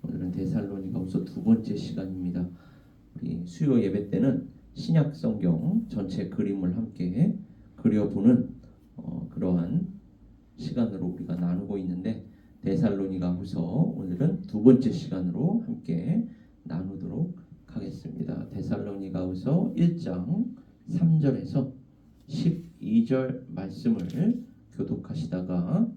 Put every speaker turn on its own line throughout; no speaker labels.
오늘은 데살로니가후서 두 번째 시간입니다. 우리 수요 예배 때는 신약 성경 전체 그림을 함께 그려보는 그러한 시간으로 우리가 나누고 있는데, 데살로니가후서 오늘은 두 번째 시간으로 함께 나누도록 하겠습니다. 데살로니가후서 1장 3절에서 12절 말씀을 교독하시다가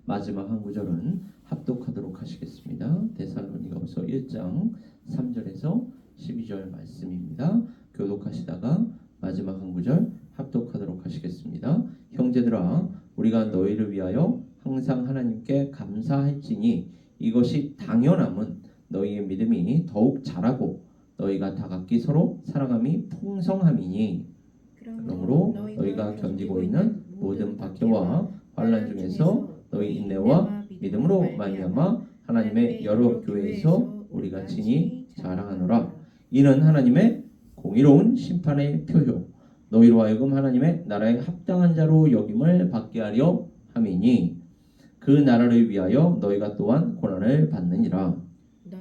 마지막 한 구절은 합독하도록 하시겠습니다. 데살로니가후서 1장 3절에서 12절 말씀입니다. 교독하시다가 마지막 한 구절 합독하도록 하시겠습니다. 형제들아, 우리가 너희를 위하여 항상 하나님께 감사할지니 이것이 당연함은 너희의 믿음이 더욱 자라고 너희가 다 각기 서로 사랑함이 풍성함이니, 그러므로 너희가 견디고 있는 모든 박해와 환난 중에서 너희 인내와 믿음으로 말미암아 하나님의 여러 교회에서 우리가 친히 자랑하노라. 이는 하나님의 공의로운 심판의 표효, 너희로 하여금 하나님의 나라에 합당한 자로 여김을 받게 하려 함이니, 그 나라를 위하여 너희가 또한 고난을 받느니라.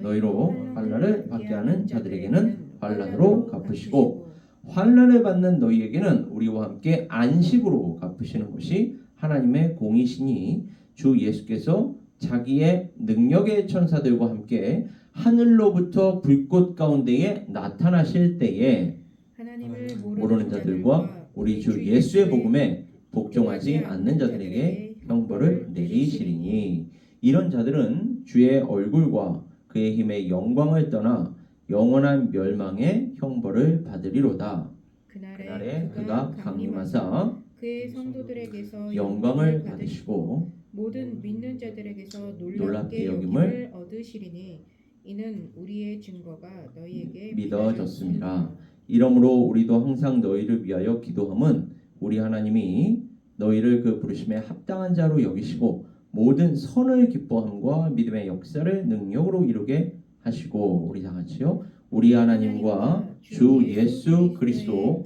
너희로 환난을 받게 하는 자들에게는 환난으로 갚으시고 환난을 받는 너희에게는 우리와 함께 안식으로 갚으시는 것이 하나님의 공이시니, 주 예수께서 자기의 능력의 천사들과 함께 하늘로부터 불꽃 가운데에 나타나실 때에 하나님을 모르는 자들과 우리 주 예수의 복음에 복종하지 않는 자들에게 형벌을 내리시리니, 이런 자들은 주의 얼굴과 그의 힘의 영광을 떠나 영원한 멸망의 형벌을 받으리로다. 그날에 그가 강림하사 그의 성도들에게서 영광을 받으시고
모든 믿는 자들에게서
놀랍게 여김을
얻으시리니, 이는 우리의 증거가 너희에게
믿어졌습니다. 이러므로 우리도 항상 너희를 위하여 기도함은 우리 하나님이 너희를 그 부르심에 합당한 자로 여기시고 모든 선을 기뻐함과 믿음의 역사를 능력으로 이루게 하시고, 우리 다 같이요. 우리 하나님과 주 예수 그리스도의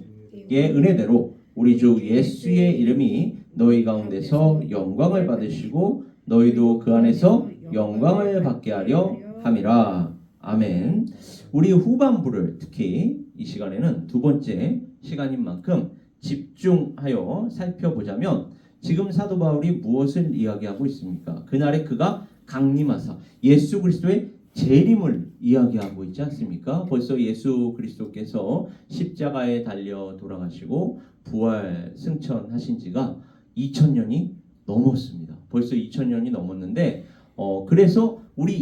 은혜대로 우리 주 예수의 이름이 너희 가운데서 영광을 받으시고 너희도 그 안에서 영광을 받게 하려 함이라. 아멘. 우리 후반부를 특히 이 시간에는 두 번째 시간인 만큼 집중하여 살펴보자면, 지금 사도 바울이 무엇을 이야기하고 있습니까? 그날에 그가 강림하사 예수 그리스도의 재림을 이야기하고 있지 않습니까? 벌써 예수 그리스도께서 십자가에 달려 돌아가시고 부활 승천하신 지가 2000년이 넘었습니다. 벌써 2000년이 넘었는데 그래서 우리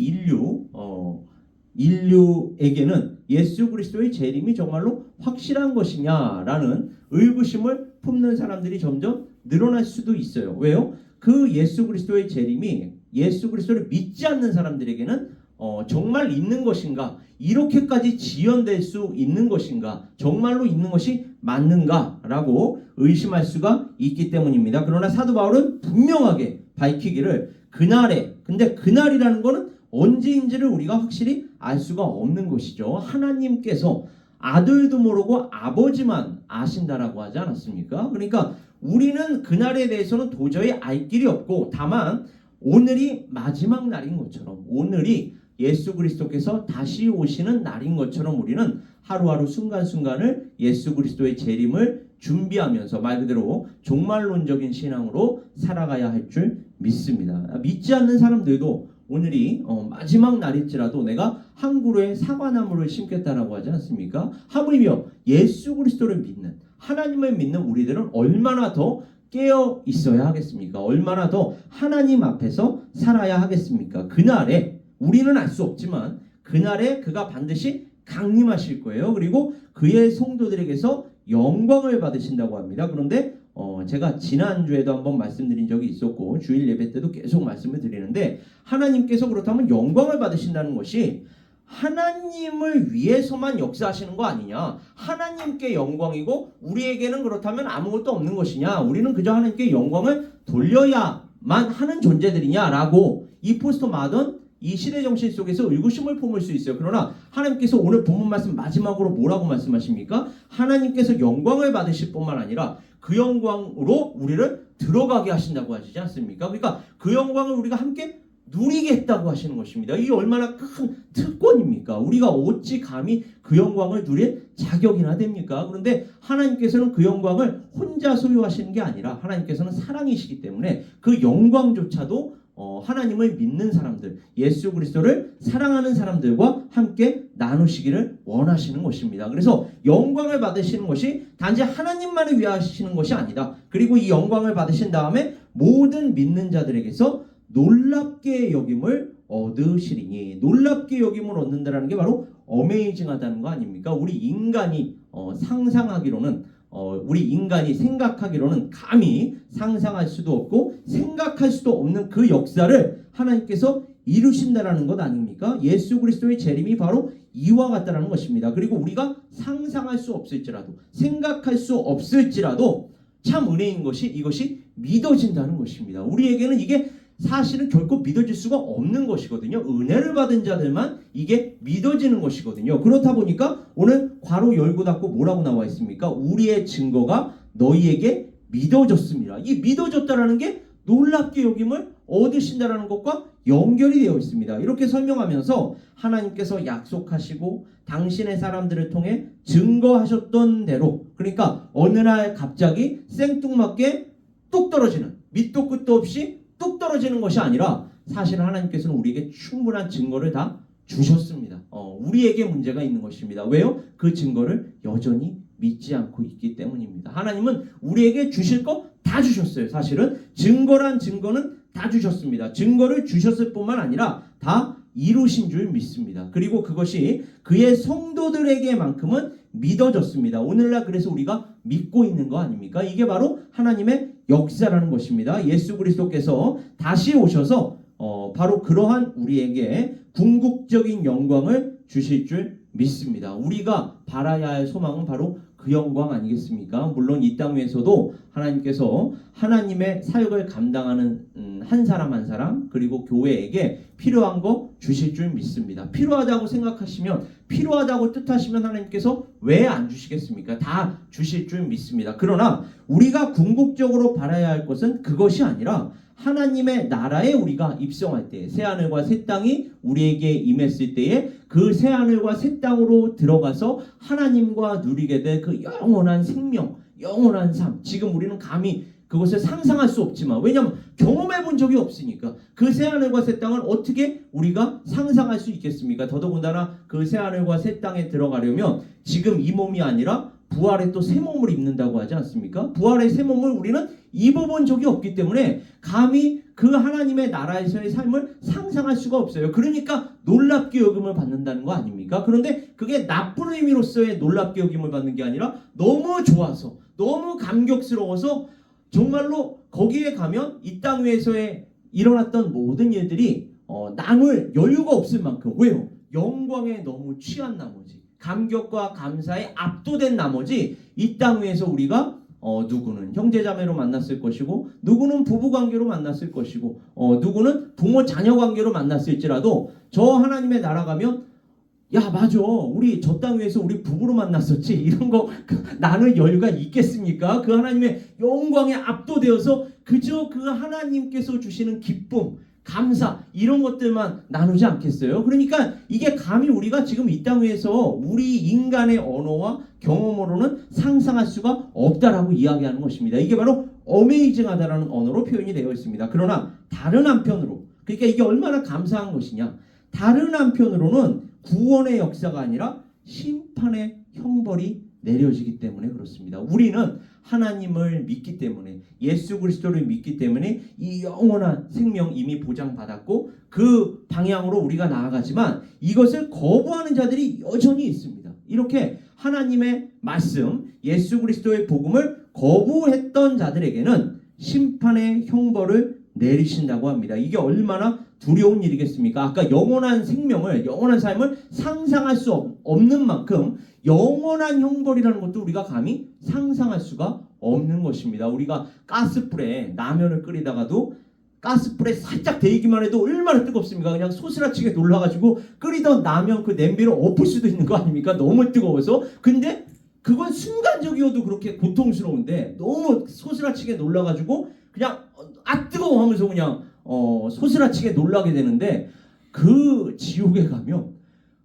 인류에게는 예수 그리스도의 재림이 정말로 확실한 것이냐라는 의구심을 품는 사람들이 점점 늘어날 수도 있어요. 왜요? 그 예수 그리스도의 재림이 예수 그리스도를 믿지 않는 사람들에게는 정말 있는 것인가? 이렇게까지 지연될 수 있는 것인가? 정말로 있는 것이 맞는가라고 의심할 수가 있기 때문입니다. 그러나 사도 바울은 분명하게 밝히기를, 그날에, 근데 그날이라는 것은 언제인지를 우리가 확실히 알 수가 없는 것이죠. 하나님께서 아들도 모르고 아버지만 아신다라고 하지 않았습니까? 그러니까 우리는 그날에 대해서는 도저히 알 길이 없고, 다만 오늘이 마지막 날인 것처럼, 오늘이 예수 그리스도께서 다시 오시는 날인 것처럼 우리는 하루하루 순간순간을 예수 그리스도의 재림을 준비하면서 말 그대로 종말론적인 신앙으로 살아가야 할 줄 믿습니다. 믿지 않는 사람들도 오늘이 마지막 날일지라도 내가 한 그루의 사과나무를 심겠다라고 하지 않습니까? 하물며 예수 그리스도를 믿는, 하나님을 믿는 우리들은 얼마나 더 깨어 있어야 하겠습니까? 얼마나 더 하나님 앞에서 살아야 하겠습니까? 그날에 우리는 알 수 없지만 그날에 그가 반드시 강림하실 거예요. 그리고 그의 성도들에게서 영광을 받으신다고 합니다. 그런데 제가 지난주에도 한번 말씀드린 적이 있었고 주일 예배 때도 계속 말씀을 드리는데, 하나님께서 그렇다면 영광을 받으신다는 것이 하나님을 위해서만 역사하시는 거 아니냐? 하나님께 영광이고 우리에게는 그렇다면 아무것도 없는 것이냐? 우리는 그저 하나님께 영광을 돌려야만 하는 존재들이냐라고 이 포스트 마던 이 시대 정신 속에서 의구심을 품을 수 있어요. 그러나 하나님께서 오늘 본문 말씀 마지막으로 뭐라고 말씀하십니까? 하나님께서 영광을 받으실 뿐만 아니라 그 영광으로 우리를 들어가게 하신다고 하시지 않습니까? 그러니까 그 영광을 우리가 함께 누리겠다고 하시는 것입니다. 이게 얼마나 큰 특권입니까? 우리가 어찌 감히 그 영광을 누릴 자격이나 됩니까? 그런데 하나님께서는 그 영광을 혼자 소유하시는 게 아니라 하나님께서는 사랑이시기 때문에 그 영광조차도 하나님을 믿는 사람들, 예수 그리스도를 사랑하는 사람들과 함께 나누시기를 원하시는 것입니다. 그래서 영광을 받으시는 것이 단지 하나님만을 위하시는 것이 아니다. 그리고 이 영광을 받으신 다음에 모든 믿는 자들에게서 놀랍게 여김을 얻으시리니, 놀랍게 여김을 얻는다라는 게 바로 어메이징하다는 거 아닙니까? 우리 인간이 상상하기로는 우리 인간이 생각하기로는 감히 상상할 수도 없고 생각할 수도 없는 그 역사를 하나님께서 이루신다라는 것 아닙니까? 예수 그리스도의 재림이 바로 이와 같다라는 것입니다. 그리고 우리가 상상할 수 없을지라도 생각할 수 없을지라도 참 은혜인 것이 이것이 믿어진다는 것입니다. 우리에게는 이게 사실은 결코 믿어질 수가 없는 것이거든요. 은혜를 받은 자들만 이게 믿어지는 것이거든요. 그렇다 보니까 오늘 괄호 열고 닫고 뭐라고 나와 있습니까? 우리의 증거가 너희에게 믿어졌습니다. 이 믿어졌다라는 게 놀랍게 여김을 얻으신다라는 것과 연결이 되어 있습니다. 이렇게 설명하면서 하나님께서 약속하시고 당신의 사람들을 통해 증거하셨던 대로, 그러니까 어느 날 갑자기 생뚱맞게 뚝 떨어지는, 밑도 끝도 없이 뚝 떨어지는 것이 아니라 사실은 하나님께서는 우리에게 충분한 증거를 다 주셨습니다. 우리에게 문제가 있는 것입니다. 왜요? 그 증거를 여전히 믿지 않고 있기 때문입니다. 하나님은 우리에게 주실 거 다 주셨어요. 사실은 증거란 증거는 다 주셨습니다. 증거를 주셨을 뿐만 아니라 다 이루신 줄 믿습니다. 그리고 그것이 그의 성도들에게만큼은 믿어졌습니다. 오늘날 그래서 우리가 믿고 있는 거 아닙니까? 이게 바로 하나님의 역사라는 것입니다. 예수 그리스도께서 다시 오셔서 바로 그러한 우리에게 궁극적인 영광을 주실 줄 믿습니다. 우리가 바라야 할 소망은 바로 그 영광 아니겠습니까? 물론 이 땅 위에서도 하나님께서 하나님의 사역을 감당하는 한 사람 한 사람, 그리고 교회에게 필요한 거 주실 줄 믿습니다. 필요하다고 생각하시면, 필요하다고 뜻하시면 하나님께서 왜 안 주시겠습니까? 다 주실 줄 믿습니다. 그러나 우리가 궁극적으로 바라야 할 것은 그것이 아니라 하나님의 나라에 우리가 입성할 때, 새하늘과 새 땅이 우리에게 임했을 때에 그 새하늘과 새 땅으로 들어가서 하나님과 누리게 될 그 영원한 생명, 영원한 삶. 지금 우리는 감히 그것을 상상할 수 없지만, 왜냐하면 경험해 본 적이 없으니까 그 새하늘과 새 땅을 어떻게 우리가 상상할 수 있겠습니까? 더더군다나 그 새하늘과 새 땅에 들어가려면 지금 이 몸이 아니라 부활의 또 새 몸을 입는다고 하지 않습니까? 부활의 새 몸을 우리는 입어본 적이 없기 때문에 감히 그 하나님의 나라에서의 삶을 상상할 수가 없어요. 그러니까 놀랍게 여김을 받는다는 거 아닙니까? 그런데 그게 나쁜 의미로서의 놀랍게 여김을 받는 게 아니라 너무 좋아서, 너무 감격스러워서 정말로 거기에 가면 이 땅 위에서의 일어났던 모든 일들이 나눌 여유가 없을 만큼, 왜요? 영광에 너무 취한 나머지, 감격과 감사에 압도된 나머지 이 땅 위에서 우리가 누구는 형제자매로 만났을 것이고, 누구는 부부관계로 만났을 것이고, 누구는 부모 자녀 관계로 만났을지라도 저 하나님의 나라 가면 야 맞아, 우리 저 땅 위에서 우리 부부로 만났었지, 이런 거 나눌 여유가 있겠습니까? 그 하나님의 영광에 압도되어서 그저 그 하나님께서 주시는 기쁨, 감사, 이런 것들만 나누지 않겠어요? 그러니까 이게 감히 우리가 지금 이 땅 위에서 우리 인간의 언어와 경험으로는 상상할 수가 없다라고 이야기하는 것입니다. 이게 바로 어메이징하다라는 언어로 표현이 되어 있습니다. 그러나 다른 한편으로, 그러니까 이게 얼마나 감사한 것이냐, 다른 한편으로는 구원의 역사가 아니라 심판의 형벌이 내려지기 때문에 그렇습니다. 우리는 하나님을 믿기 때문에, 예수 그리스도를 믿기 때문에 이 영원한 생명 이미 보장받았고 그 방향으로 우리가 나아가지만 이것을 거부하는 자들이 여전히 있습니다. 이렇게 하나님의 말씀, 예수 그리스도의 복음을 거부했던 자들에게는 심판의 형벌을 내리신다고 합니다. 이게 얼마나 두려운 일이겠습니까? 아까 영원한 생명을, 영원한 삶을 상상할 수 없는 만큼 영원한 형벌이라는 것도 우리가 감히 상상할 수가 없는 것입니다. 우리가 가스불에 라면을 끓이다가도 가스불에 살짝 데이기만 해도 얼마나 뜨겁습니까? 그냥 소스라치게 놀라가지고 끓이던 라면 그 냄비를 엎을 수도 있는 거 아닙니까? 너무 뜨거워서. 근데 그건 순간적이어도 그렇게 고통스러운데 너무 소스라치게 놀라가지고 그냥 아 뜨거워 하면서 그냥 소스라치게 놀라게 되는데 그 지옥에 가면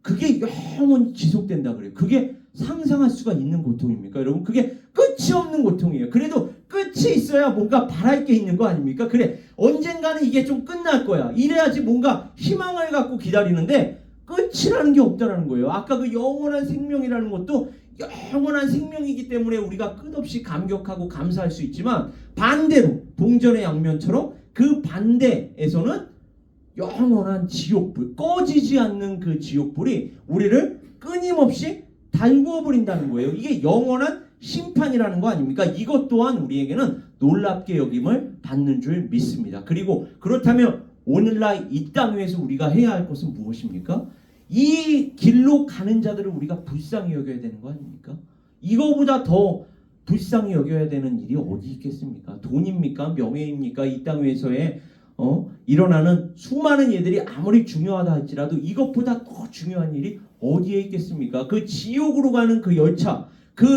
그게 영원히 지속된다 그래요. 그게 상상할 수가 있는 고통입니까? 여러분 그게 끝이 없는 고통이에요. 그래도 끝이 있어야 뭔가 바랄 게 있는 거 아닙니까? 그래 언젠가는 이게 좀 끝날 거야. 이래야지 뭔가 희망을 갖고 기다리는데 끝이라는 게 없다라는 거예요. 아까 그 영원한 생명이라는 것도 영원한 생명이기 때문에 우리가 끝없이 감격하고 감사할 수 있지만 반대로 동전의 양면처럼 그 반대에서는 영원한 지옥불, 꺼지지 않는 그 지옥불이 우리를 끊임없이 달구어 버린다는 거예요. 이게 영원한 심판이라는 거 아닙니까? 이것 또한 우리에게는 놀랍게 여김을 받는 줄 믿습니다. 그리고 그렇다면 오늘날 이 땅 위에서 우리가 해야 할 것은 무엇입니까? 이 길로 가는 자들을 우리가 불쌍히 여겨야 되는 거 아닙니까? 이거보다 더 불쌍히 여겨야 되는 일이 어디 있겠습니까? 돈입니까? 명예입니까? 이 땅 위에서의 일어나는 수많은 일들이 아무리 중요하다 할지라도 이것보다 더 중요한 일이 어디에 있겠습니까? 그 지옥으로 가는 그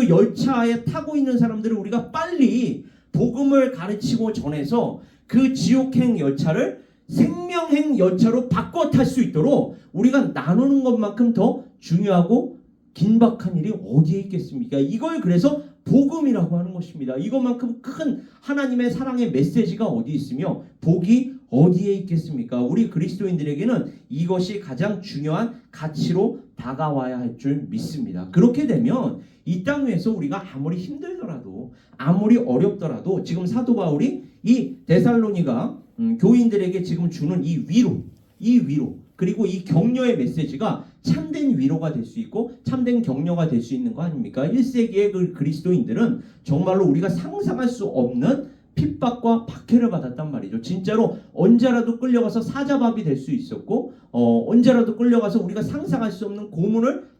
열차에 타고 있는 사람들을 우리가 빨리 복음을 가르치고 전해서 그 지옥행 열차를 생명행 열차로 바꿔 탈 수 있도록 우리가 나누는 것만큼 더 중요하고 긴박한 일이 어디에 있겠습니까? 이걸 그래서 복음이라고 하는 것입니다. 이것만큼 큰 하나님의 사랑의 메시지가 어디 있으며 복이 어디에 있겠습니까? 우리 그리스도인들에게는 이것이 가장 중요한 가치로 다가와야 할 줄 믿습니다. 그렇게 되면 이 땅 위에서 우리가 아무리 힘들더라도 아무리 어렵더라도 지금 사도 바울이 이 데살로니가 교인들에게 지금 주는 이 위로 그리고 이 격려의 메시지가 참된 위로가 될 수 있고 참된 격려가 될 수 있는 거 아닙니까? 1세기의 그 그리스도인들은 정말로 우리가 상상할 수 없는 핍박과 박해를 받았단 말이죠. 진짜로 언제라도 끌려가서 사자밥이 될 수 있었고 언제라도 끌려가서 우리가 상상할 수 없는 고문을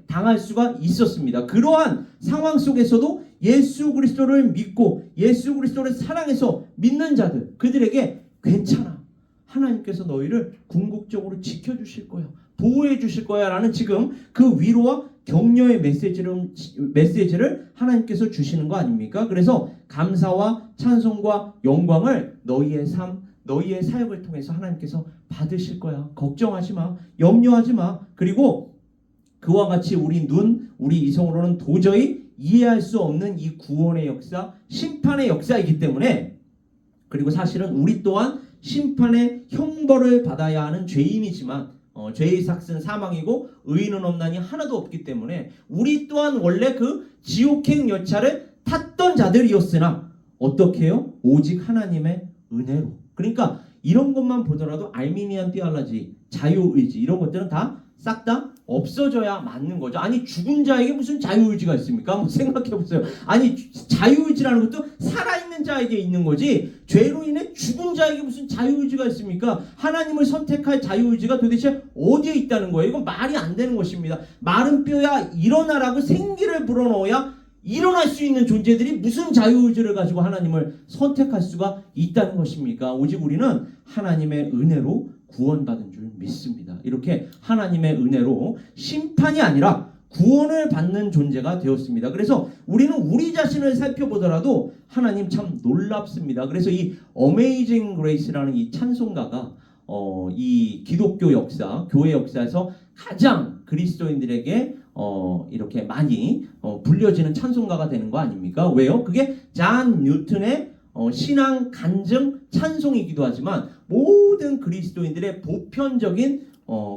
당할 수가 있었습니다. 그러한 상황 속에서도 예수 그리스도를 믿고 예수 그리스도를 사랑해서 믿는 자들 그들에게 괜찮아. 하나님께서 너희를 궁극적으로 지켜주실 거야. 보호해 주실 거야 라는 지금 그 위로와 격려의 메시지를 하나님께서 주시는 거 아닙니까? 그래서 감사와 찬송과 영광을 너희의 삶, 너희의 사역을 통해서 하나님께서 받으실 거야. 걱정하지 마. 염려하지 마. 그리고 그와 같이 우리 이성으로는 도저히 이해할 수 없는 이 구원의 역사, 심판의 역사이기 때문에 그리고 사실은 우리 또한 심판의 형벌을 받아야 하는 죄인이지만 죄의 삭은 사망이고 의인은 없나니 하나도 없기 때문에 우리 또한 원래 그 지옥행 열차를 탔던 자들이었으나 어떻게 해요? 오직 하나님의 은혜로. 그러니까 이런 것만 보더라도 알미니안 티올로지, 자유의지 이런 것들은 다 싹 다 없어져야 맞는 거죠. 아니 죽은 자에게 무슨 자유의지가 있습니까? 한번 생각해보세요. 아니 자유의지라는 것도 살아있는 자에게 있는 거지 죄로 인해 죽은 자에게 무슨 자유의지가 있습니까? 하나님을 선택할 자유의지가 도대체 어디에 있다는 거예요? 이건 말이 안 되는 것입니다. 마른 뼈야 일어나라고 생기를 불어넣어야 일어날 수 있는 존재들이 무슨 자유의지를 가지고 하나님을 선택할 수가 있다는 것입니까? 오직 우리는 하나님의 은혜로 구원받은 줄 믿습니다. 이렇게 하나님의 은혜로 심판이 아니라 구원을 받는 존재가 되었습니다. 그래서 우리는 우리 자신을 살펴보더라도 하나님 참 놀랍습니다. 그래서 이 Amazing Grace라는 이 찬송가가 이 기독교 역사, 교회 역사에서 가장 그리스도인들에게 이렇게 많이 불려지는 찬송가가 되는 거 아닙니까? 왜요? 그게 잔 뉴턴의 신앙 간증 찬송이기도 하지만 모든 그리스도인들의 보편적인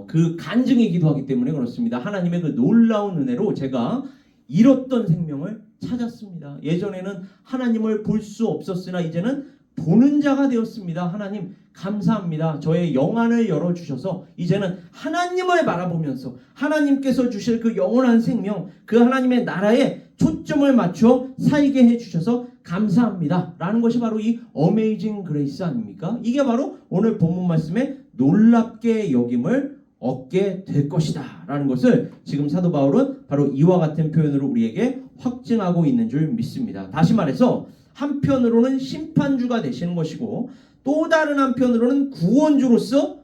그 간증이기도 하기 때문에 그렇습니다. 하나님의 그 놀라운 은혜로 제가 잃었던 생명을 찾았습니다. 예전에는 하나님을 볼 수 없었으나 이제는 보는 자가 되었습니다. 하나님 감사합니다. 저의 영안을 열어주셔서 이제는 하나님을 바라보면서 하나님께서 주실 그 영원한 생명, 그 하나님의 나라에 초점을 맞춰 살게 해주셔서 감사합니다. 라는 것이 바로 이 Amazing Grace 아닙니까? 이게 바로 오늘 본문 말씀에 놀랍게 여김을 얻게 될 것이다. 라는 것을 지금 사도 바울은 바로 이와 같은 표현으로 우리에게 확증하고 있는 줄 믿습니다. 다시 말해서 한편으로는 심판주가 되시는 것이고 또 다른 한편으로는 구원주로서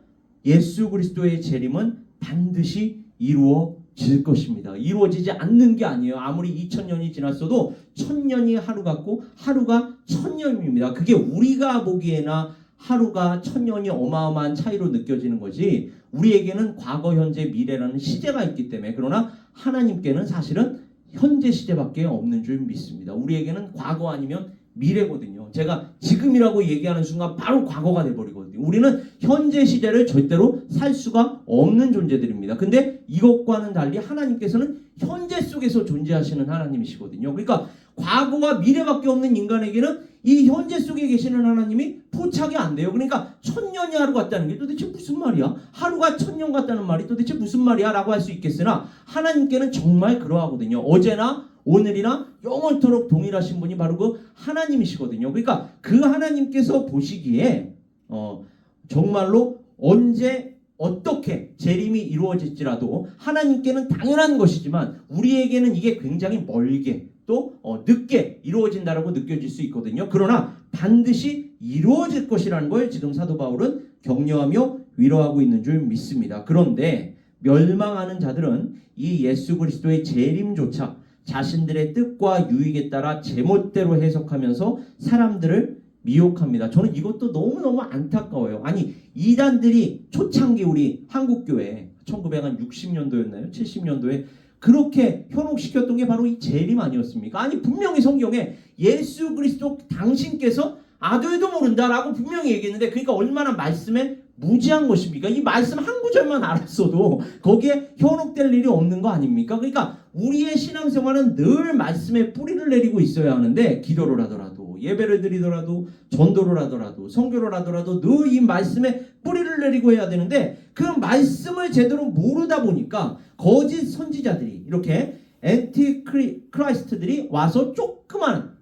예수 그리스도의 재림은 반드시 이루어질 것입니다. 이루어지지 않는 게 아니에요. 아무리 2000년이 지났어도 1000년이 하루 같고 하루가 1000년입니다. 그게 우리가 보기에나 하루가 천년이 어마어마한 차이로 느껴지는 거지 우리에게는 과거, 현재, 미래라는 시제가 있기 때문에 그러나 하나님께는 사실은 현재 시제밖에 없는 줄 믿습니다. 우리에게는 과거 아니면 미래거든요. 제가 지금이라고 얘기하는 순간 바로 과거가 돼버리거든요. 우리는 현재 시제를 절대로 살 수가 없는 존재들입니다. 근데 이것과는 달리 하나님께서는 현재 속에서 존재하시는 하나님이시거든요. 그러니까 과거와 미래밖에 없는 인간에게는 이 현재 속에 계시는 하나님이 포착이 안 돼요. 그러니까 천년이 하루 같다는 게 도대체 무슨 말이야? 하루가 천년 같다는 말이 도대체 무슨 말이야? 라고 할 수 있겠으나 하나님께는 정말 그러하거든요. 어제나 오늘이나 영원토록 동일하신 분이 바로 그 하나님이시거든요. 그러니까 그 하나님께서 보시기에 정말로 언제 어떻게 재림이 이루어질지라도 하나님께는 당연한 것이지만 우리에게는 이게 굉장히 멀게 또 늦게 이루어진다라고 느껴질 수 있거든요. 그러나 반드시 이루어질 것이라는 걸 지금 사도 바울은 격려하며 위로하고 있는 줄 믿습니다. 그런데 멸망하는 자들은 이 예수 그리스도의 재림조차 자신들의 뜻과 유익에 따라 제멋대로 해석하면서 사람들을 미혹합니다. 저는 이것도 너무너무 안타까워요. 아니 이단들이 초창기 우리 한국교회 1960년도였나요? 70년도에 그렇게 현혹시켰던 게 바로 이 재림 아니었습니까? 아니 분명히 성경에 예수 그리스도 당신께서 아들도 모른다라고 분명히 얘기했는데 그러니까 얼마나 말씀에 무지한 것입니까? 이 말씀 한 구절만 알았어도 거기에 현혹될 일이 없는 거 아닙니까? 그러니까 우리의 신앙생활은 늘 말씀에 뿌리를 내리고 있어야 하는데 기도를 하더라도 예배를 드리더라도 전도를 하더라도 선교를 하더라도 늘 이 말씀에 뿌리를 내리고 해야 되는데 그 말씀을 제대로 모르다 보니까 거짓 선지자들이 이렇게 앤티 크라이스트들이 와서 조그만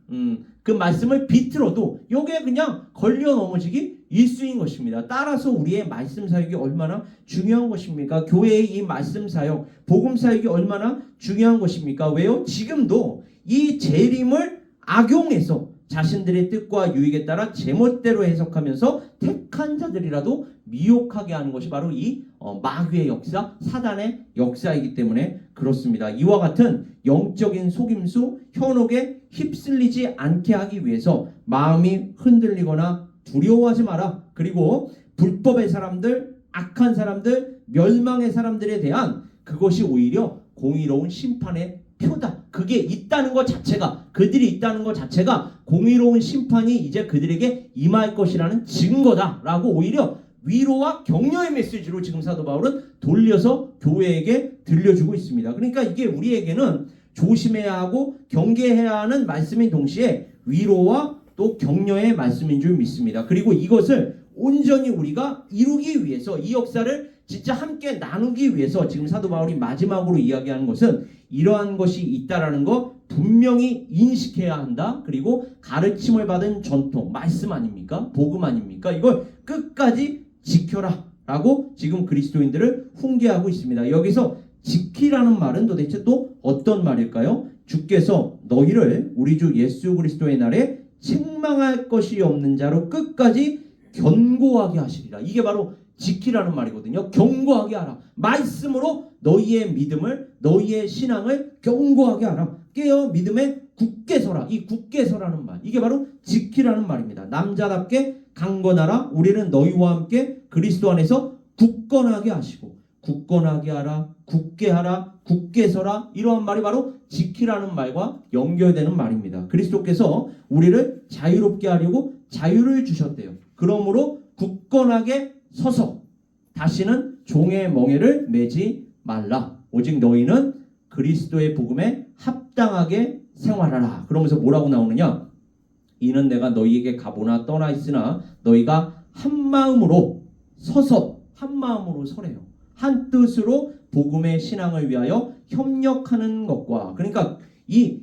그 말씀을 비틀어도 여기에 그냥 걸려 넘어지기 일쑤인 것입니다. 따라서 우리의 말씀 사역이 얼마나 중요한 것입니까? 교회의 이 말씀 사역, 복음 사역이 얼마나 중요한 것입니까? 왜요? 지금도 이 재림을 악용해서 자신들의 뜻과 유익에 따라 제멋대로 해석하면서 택한 자들이라도 미혹하게 하는 것이 바로 이 마귀의 역사, 사단의 역사이기 때문에 그렇습니다. 이와 같은 영적인 속임수, 현혹에 휩쓸리지 않게 하기 위해서 마음이 흔들리거나 두려워하지 마라. 그리고 불법의 사람들, 악한 사람들, 멸망의 사람들에 대한 그것이 오히려 공의로운 심판의 표다. 그게 있다는 것 자체가 그들이 있다는 것 자체가 공의로운 심판이 이제 그들에게 임할 것이라는 증거다라고 오히려 위로와 격려의 메시지로 지금 사도 바울은 돌려서 교회에게 들려주고 있습니다. 그러니까 이게 우리에게는 조심해야 하고 경계해야 하는 말씀인 동시에 위로와 또 격려의 말씀인 줄 믿습니다. 그리고 이것을 온전히 우리가 이루기 위해서 이 역사를 진짜 함께 나누기 위해서 지금 사도 바울이 마지막으로 이야기하는 것은 이러한 것이 있다라는 거 분명히 인식해야 한다. 그리고 가르침을 받은 전통, 말씀 아닙니까? 복음 아닙니까? 이걸 끝까지 지켜라 라고 지금 그리스도인들을 훈계하고 있습니다. 여기서 지키라는 말은 도대체 또 어떤 말일까요? 주께서 너희를 우리 주 예수 그리스도의 날에 책망할 것이 없는 자로 끝까지 견고하게 하시리라. 이게 바로 지키라는 말이거든요. 견고하게 하라. 말씀으로 너희의 믿음을, 너희의 신앙을 견고하게 하라. 깨어 믿음에 굳게 서라. 이 굳게 서라는 말, 이게 바로 지키라는 말입니다. 남자답게 강건하라. 우리는 너희와 함께 그리스도 안에서 굳건하게 하시고, 굳건하게 하라, 굳게 하라, 굳게 서라. 이러한 말이 바로 지키라는 말과 연결되는 말입니다. 그리스도께서 우리를 자유롭게 하려고 자유를 주셨대요. 그러므로 굳건하게 서서 다시는 종의 멍에를 매지 말라. 오직 너희는 그리스도의 복음에 합당하게 생활하라. 그러면서 뭐라고 나오느냐? 이는 내가 너희에게 가보나 떠나 있으나 너희가 한 마음으로 서서, 한 마음으로 서래요. 한 뜻으로 복음의 신앙을 위하여 협력하는 것과, 그러니까 이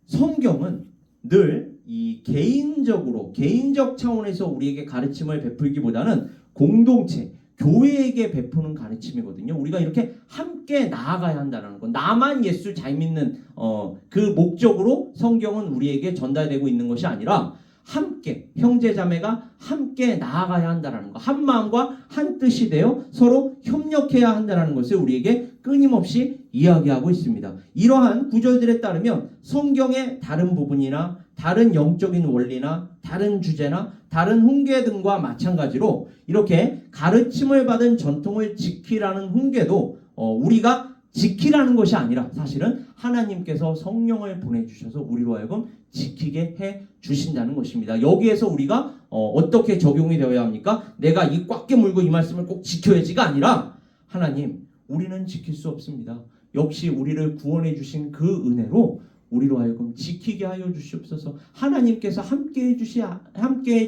성경은 늘 이 개인적 차원에서 우리에게 가르침을 베풀기보다는 공동체, 교회에게 베푸는 가르침이거든요. 우리가 이렇게 함께 나아가야 한다는 것. 나만 예수 잘 믿는 그 목적으로 성경은 우리에게 전달되고 있는 것이 아니라 함께 형제 자매가 함께 나아가야 한다는 거, 한 마음과 한 뜻이 되어 서로 협력해야 한다는 것을 우리에게 끊임없이 이야기하고 있습니다. 이러한 구절들에 따르면 성경의 다른 부분이나 다른 영적인 원리나 다른 주제나 다른 훈계 등과 마찬가지로 이렇게 가르침을 받은 전통을 지키라는 훈계도 우리가 지키라는 것이 아니라 사실은 하나님께서 성령을 보내주셔서 우리로 하여금 지키게 해 주신다는 것입니다. 여기에서 우리가 어떻게 적용이 되어야 합니까? 내가 이 꽉 깨물고 이 말씀을 꼭 지켜야지가 아니라 하나님, 우리는 지킬 수 없습니다. 역시 우리를 구원해 주신 그 은혜로 우리로 하여금 지키게 하여 주시옵소서. 하나님께서 함께 해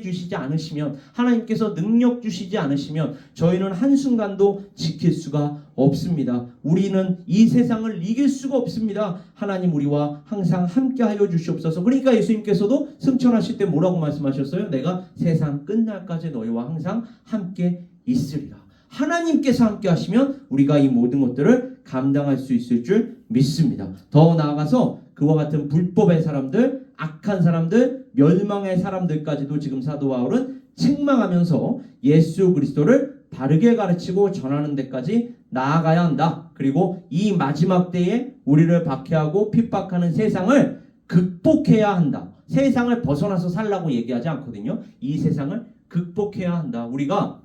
주시지 않으시면, 하나님께서 능력 주시지 않으시면 저희는 한순간도 지킬 수가 없습니다. 우리는 이 세상을 이길 수가 없습니다. 하나님, 우리와 항상 함께 하여 주시옵소서. 그러니까 예수님께서도 승천하실 때 뭐라고 말씀하셨어요? 내가 세상 끝날까지 너희와 항상 함께 있으리라. 하나님께서 함께 하시면 우리가 이 모든 것들을 감당할 수 있을 줄 믿습니다. 더 나아가서 그와 같은 불법의 사람들, 악한 사람들, 멸망의 사람들까지도 지금 사도 바울은 책망하면서 예수 그리스도를 바르게 가르치고 전하는 데까지 나아가야 한다. 그리고 이 마지막 때에 우리를 박해하고 핍박하는 세상을 극복해야 한다. 세상을 벗어나서 살라고 얘기하지 않거든요. 이 세상을 극복해야 한다. 우리가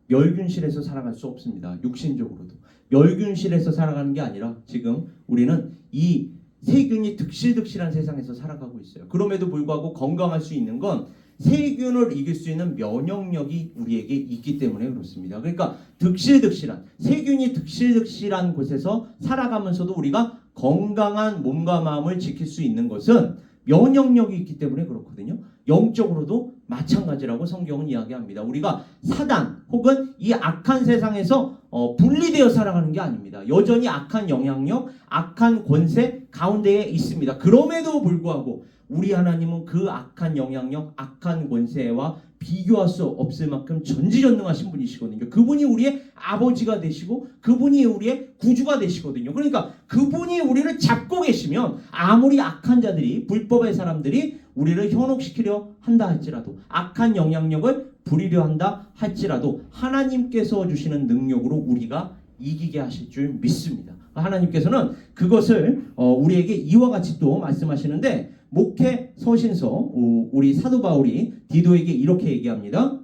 멸균실에서 살아갈 수 없습니다. 육신적으로도. 멸균실에서 살아가는 게 아니라 지금 우리는 이 세균이 득실득실한 세상에서 살아가고 있어요. 그럼에도 불구하고 건강할 수 있는 건 세균을 이길 수 있는 면역력이 우리에게 있기 때문에 그렇습니다. 그러니까 득실득실한, 세균이 득실득실한 곳에서 살아가면서도 우리가 건강한 몸과 마음을 지킬 수 있는 것은 면역력이 있기 때문에 그렇거든요. 영적으로도 마찬가지라고 성경은 이야기합니다. 우리가 사단 혹은 이 악한 세상에서 분리되어 살아가는 게 아닙니다. 여전히 악한 영향력, 악한 권세 가운데에 있습니다. 그럼에도 불구하고 우리 하나님은 그 악한 영향력, 악한 권세와 비교할 수 없을 만큼 전지전능하신 분이시거든요. 그분이 우리의 아버지가 되시고 그분이 우리의 구주가 되시거든요. 그러니까 그분이 우리를 잡고 계시면 아무리 악한 자들이, 불법의 사람들이 우리를 현혹시키려 한다 할지라도, 악한 영향력을 부리려 한다 할지라도 하나님께서 주시는 능력으로 우리가 이기게 하실 줄 믿습니다. 하나님께서는 그것을 우리에게 이와 같이 또 말씀하시는데, 목회 서신서 우리 사도 바울이 디도에게 이렇게 얘기합니다.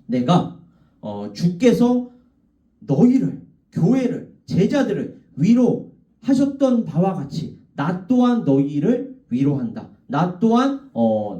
내가 주께서 너희를, 교회를, 제자들을 위로하셨던 바와 같이 나 또한 너희를 위로한다. 나 또한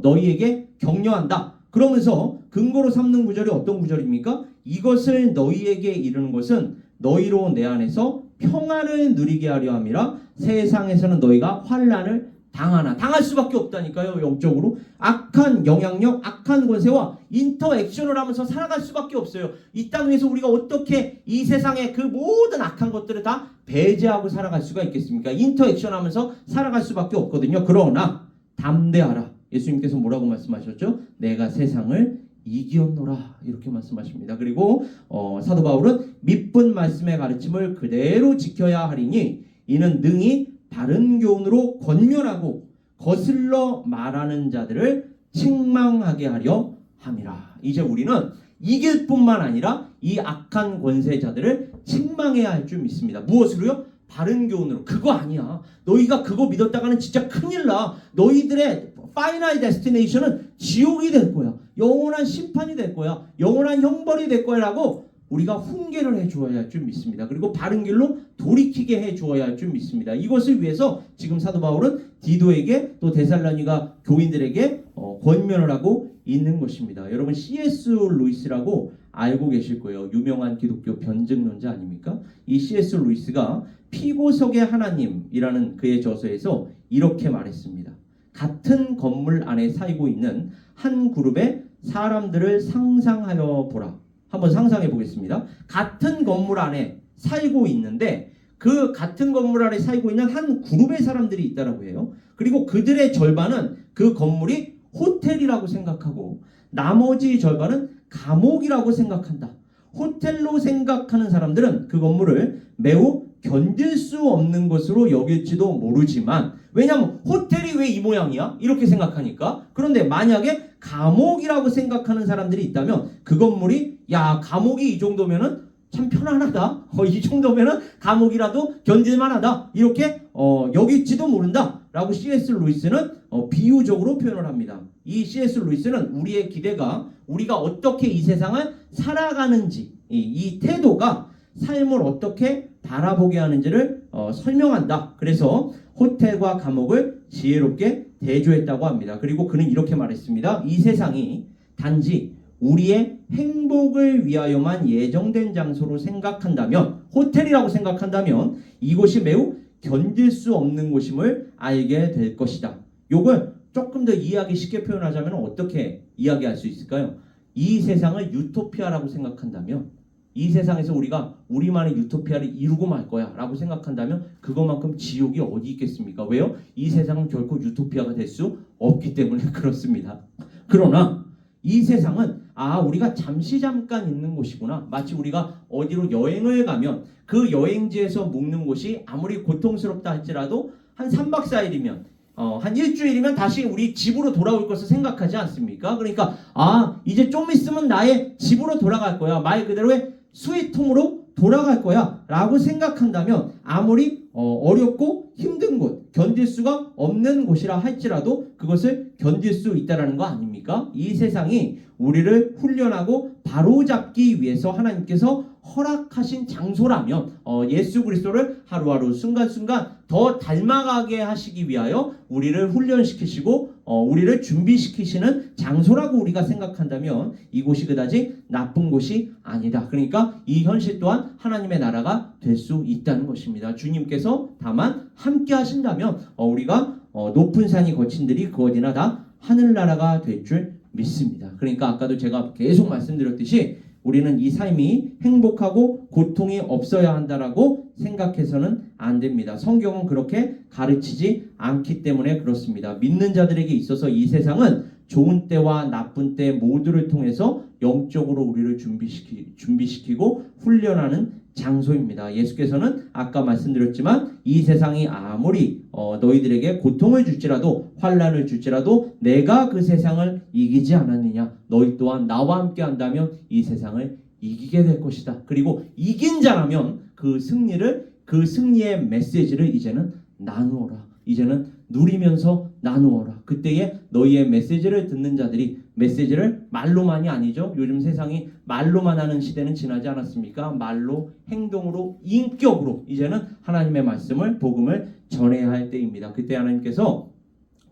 너희에게 격려한다. 그러면서 근거로 삼는 구절이 어떤 구절입니까? 이것을 너희에게 이르는 것은 너희로 내 안에서 평안을 누리게 하려 함이라. 세상에서는 너희가 환난을 당할 수밖에 없다니까요. 영적으로 악한 영향력, 악한 권세와 인터액션을 하면서 살아갈 수밖에 없어요. 이 땅 위에서 우리가 어떻게 이 세상의 그 모든 악한 것들을 다 배제하고 살아갈 수가 있겠습니까? 인터액션하면서 살아갈 수밖에 없거든요. 그러나 담대하라. 예수님께서 뭐라고 말씀하셨죠? 내가 세상을 이기었노라, 이렇게 말씀하십니다. 그리고 사도 바울은 믿은 말씀의 가르침을 그대로 지켜야 하리니 이는 능히 바른 교훈으로 권면하고 거슬러 말하는 자들을 책망하게 하려 함이라. 이제 우리는 이길 뿐만 아니라 이 악한 권세자들을 책망해야 할 줄 믿습니다. 무엇으로요? 바른 교훈으로. 그거 아니야. 너희가 그거 믿었다가는 진짜 큰일 나. 너희들의 파이널 데스티네이션은 지옥이 될 거야. 영원한 심판이 될 거야. 영원한 형벌이 될 거야 라고 우리가 훈계를 해주어야 할 줄 믿습니다. 그리고 바른 길로 돌이키게 해주어야 할 줄 믿습니다. 이것을 위해서 지금 사도 바울은 디도에게 또 데살로니가 교인들에게 권면을 하고 있는 것입니다. 여러분, C.S. 루이스라고 알고 계실 거예요. 유명한 기독교 변증론자 아닙니까? 이 C.S. 루이스가 피고석의 하나님이라는 그의 저서에서 이렇게 말했습니다. 같은 건물 안에 살고 있는 한 그룹의 사람들을 상상하여 보라. 한번 상상해 보겠습니다. 같은 건물 안에 살고 있는데 그 같은 건물 안에 살고 있는 한 그룹의 사람들이 있다라고 해요. 그리고 그들의 절반은 그 건물이 호텔이라고 생각하고 나머지 절반은 감옥이라고 생각한다. 호텔로 생각하는 사람들은 그 건물을 매우 견딜 수 없는 것으로 여길지도 모르지만, 왜냐하면 호텔이 왜 이 모양이야? 이렇게 생각하니까. 그런데 만약에 감옥이라고 생각하는 사람들이 있다면 그 건물이 야 감옥이 이 정도면은 참 편안하다. 이 정도면은 감옥이라도 견딜만하다. 이렇게 여길지도 모른다라고 C.S. 루이스는 비유적으로 표현을 합니다. 이 C.S. 루이스는 우리의 기대가 우리가 어떻게 이 세상을 살아가는지 이 태도가 삶을 어떻게 바라보게 하는지를 설명한다. 그래서 호텔과 감옥을 지혜롭게 대조했다고 합니다. 그리고 그는 이렇게 말했습니다. 이 세상이 단지 우리의 행복을 위하여만 예정된 장소로 생각한다면, 호텔이라고 생각한다면 이곳이 매우 견딜 수 없는 곳임을 알게 될 것이다. 요걸 조금 더 이해하기 쉽게 표현하자면 어떻게 이야기할 수 있을까요? 이 세상을 유토피아라고 생각한다면, 이 세상에서 우리가 우리만의 유토피아를 이루고 말 거야 라고 생각한다면 그것만큼 지옥이 어디 있겠습니까? 왜요? 이 세상은 결코 유토피아가 될 수 없기 때문에 그렇습니다. 그러나 이 세상은 우리가 잠깐 있는 곳이구나. 마치 우리가 어디로 여행을 가면 그 여행지에서 묵는 곳이 아무리 고통스럽다 할지라도 한 3박 4일이면 한 일주일이면 다시 우리 집으로 돌아올 것을 생각하지 않습니까? 그러니까 이제 좀 있으면 나의 집으로 돌아갈 거야. 말 그대로의 스위트홈으로 돌아갈 거야 라고 생각한다면 아무리 어렵고 힘든 곳, 견딜 수가 없는 곳이라 할지라도 그것을 견딜 수 있다는 거 아닙니까? 이 세상이 우리를 훈련하고 바로잡기 위해서 하나님께서 허락하신 장소라면 예수 그리스도를 하루하루 순간순간 더 닮아가게 하시기 위하여 우리를 훈련시키시고 우리를 준비시키시는 장소라고 우리가 생각한다면 이곳이 그다지 나쁜 곳이 아니다. 그러니까 이 현실 또한 하나님의 나라가 될 수 있다는 것입니다. 주님께서 다만 함께 하신다면 우리가 높은 산이 거친들이 그 어디나 다 하늘나라가 될 줄 믿습니다. 그러니까 아까도 제가 계속 말씀드렸듯이 우리는 이 삶이 행복하고 고통이 없어야 한다라고 생각해서는 안 됩니다. 성경은 그렇게 가르치지 않기 때문에 그렇습니다. 믿는 자들에게 있어서 이 세상은 좋은 때와 나쁜 때 모두를 통해서 영적으로 우리를 준비시키고 훈련하는 장소입니다. 예수께서는 아까 말씀드렸지만 이 세상이 아무리 너희들에게 고통을 줄지라도 환난을 줄지라도 내가 그 세상을 이기지 않았느냐, 너희 또한 나와 함께 한다면 이 세상을 이기게 될 것이다. 그리고 이긴 자라면 그 승리의 메시지를 이제는 나누어라. 이제는 누리면서 나누어라. 그때에 너희의 메시지를 듣는 자들이 메시지를 말로만이 아니죠. 요즘 세상이 말로만 하는 시대는 지나지 않았습니까? 말로, 행동으로, 인격으로 이제는 하나님의 말씀을, 복음을 전해야 할 때입니다. 그때 하나님께서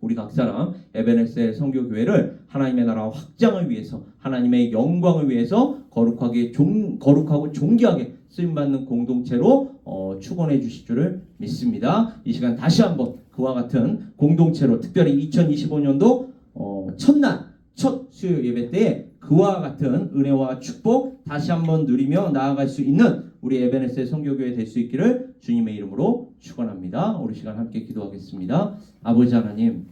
우리 각 사람 에베네셀 선교교회를 하나님의 나라 확장을 위해서, 하나님의 영광을 위해서 거룩하고 존귀하게 쓰임받는 공동체로 축원해 주실 줄을 믿습니다. 이 시간 다시 한번 그와 같은 공동체로, 특별히 2025년도 첫날 첫 수요 예배 때에 그와 같은 은혜와 축복 다시 한번 누리며 나아갈 수 있는 우리 에베네셀 선교교회 될 수 있기를 주님의 이름으로 축원합니다. 우리 시간 함께 기도하겠습니다. 아버지 하나님,